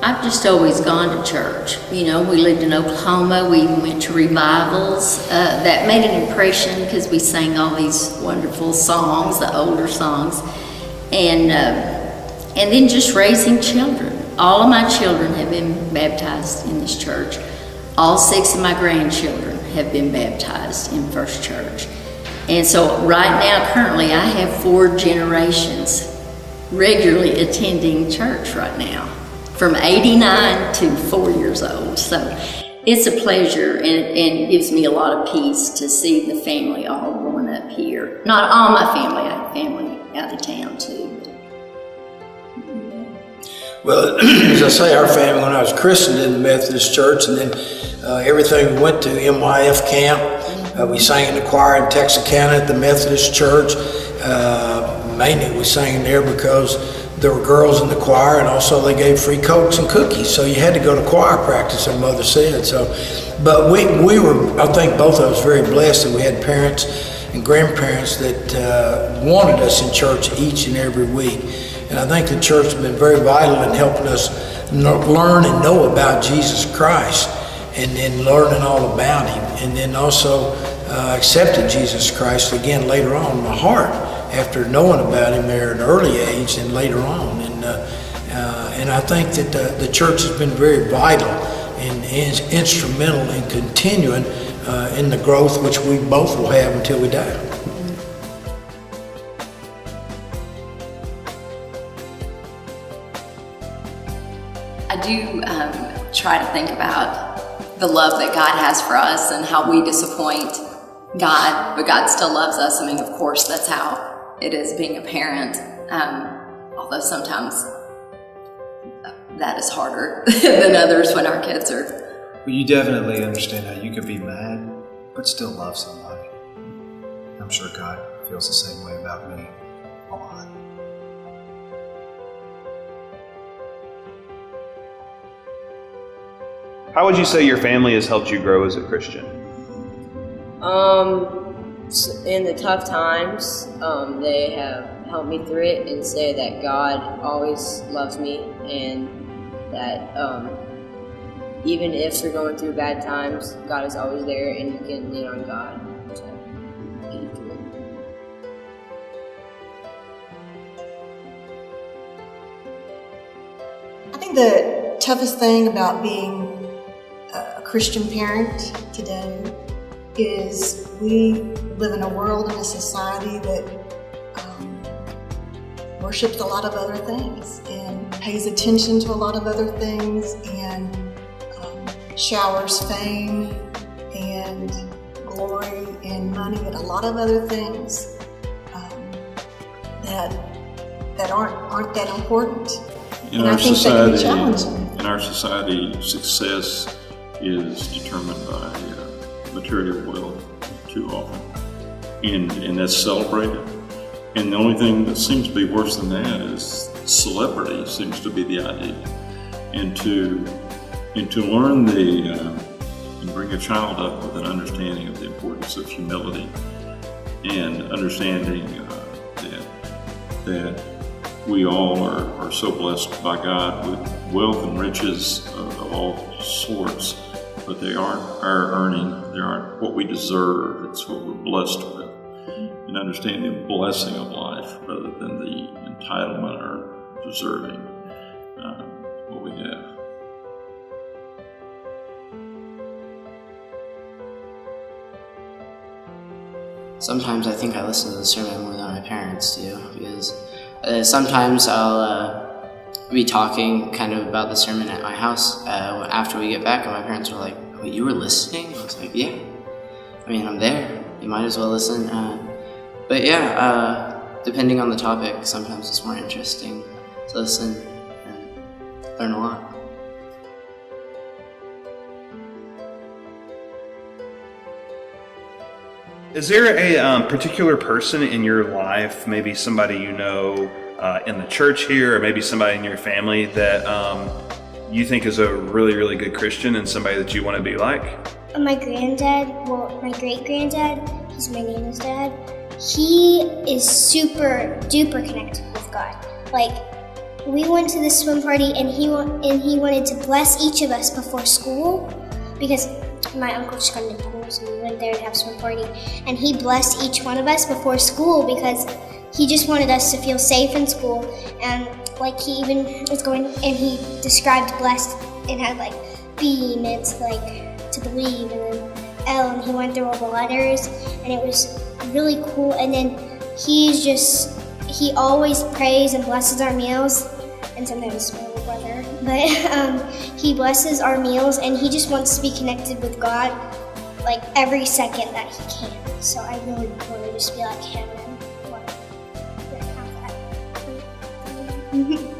I've just always gone to church. You know, we lived in Oklahoma. We went to revivals. That made an impression because we sang all these wonderful songs, the older songs, and then just raising children. All of my children have been baptized in this church. All 6 of my grandchildren have been baptized in First Church. And so right now, currently, I have 4 generations regularly attending church right now, from 89 to 4 years old. So it's a pleasure, and it gives me a lot of peace to see the family all growing up here. Not all my family, I have family out of town too. Well, as I say, our family, when I was christened in the Methodist church, and then everything we went to MYF camp, we sang in the choir in Texarkana at the Methodist church. Mainly we sang there because there were girls in the choir, and also they gave free Cokes and cookies, so you had to go to choir practice, our mother said. So, but we were, I think both of us, very blessed that we had parents and grandparents that wanted us in church each and every week. And I think the church has been very vital in helping us learn and know about Jesus Christ, and then learning all about Him, and then also accepted Jesus Christ again later on in my heart, after knowing about Him there at an early age and later on. And I think that the church has been very vital and instrumental in continuing in the growth which we both will have until we die. I do try to think about the love that God has for us and how we disappoint God, but God still loves us. I mean, of course, that's how it is being a parent, although sometimes that is harder than others when our kids are. Well, you definitely understand how you could be mad, but still love somebody. I'm sure God feels the same way about me a lot. How would you say your family has helped you grow as a Christian? In the tough times, they have helped me through it and say that God always loves me, and that even if you're going through bad times, God is always there and you can lean on God to get you through it. I think the toughest thing about being a Christian parent today is we live in a world and a society that worships a lot of other things and pays attention to a lot of other things, and showers fame and glory and money and a lot of other things that aren't that important. In our society, success is determined by material wealth too often, and that's celebrated. And the only thing that seems to be worse than that is celebrity seems to be the idea. And to learn and bring a child up with an understanding of the importance of humility, and understanding that we all are so blessed by God with wealth and riches of all sorts, but they aren't our earning, they aren't what we deserve, it's what we're blessed with. And understanding the blessing of life rather than the entitlement or deserving what we have. Sometimes I think I listen to the sermon more than my parents do, because sometimes I'll be talking kind of about the sermon at my house after we get back, and my parents were like, "Wait, you were listening?" I was like, "Yeah. I mean, I'm there. You might as well listen." But yeah, depending on the topic, sometimes it's more interesting to listen and learn a lot. Is there a particular person in your life, maybe somebody you know in the church here, or maybe somebody in your family that you think is a really, really good Christian and somebody that you want to be like? My granddad, well, my great-granddad, he's my Nana's dad, he is super duper connected with God. Like, we went to the swim party, and he wanted to bless each of us before school, because my uncle just got into pool, so we went there to have a swim party, and he blessed each one of us before school because he just wanted us to feel safe in school. And like, he even was going, and he described blessed and had like B meant like to believe, and then L, and he went through all the letters, and it was really cool. And then he always prays and blesses our meals, and sometimes my little brother, but he blesses our meals, and he just wants to be connected with God like every second that he can. So I really want to just be like him and want to have that.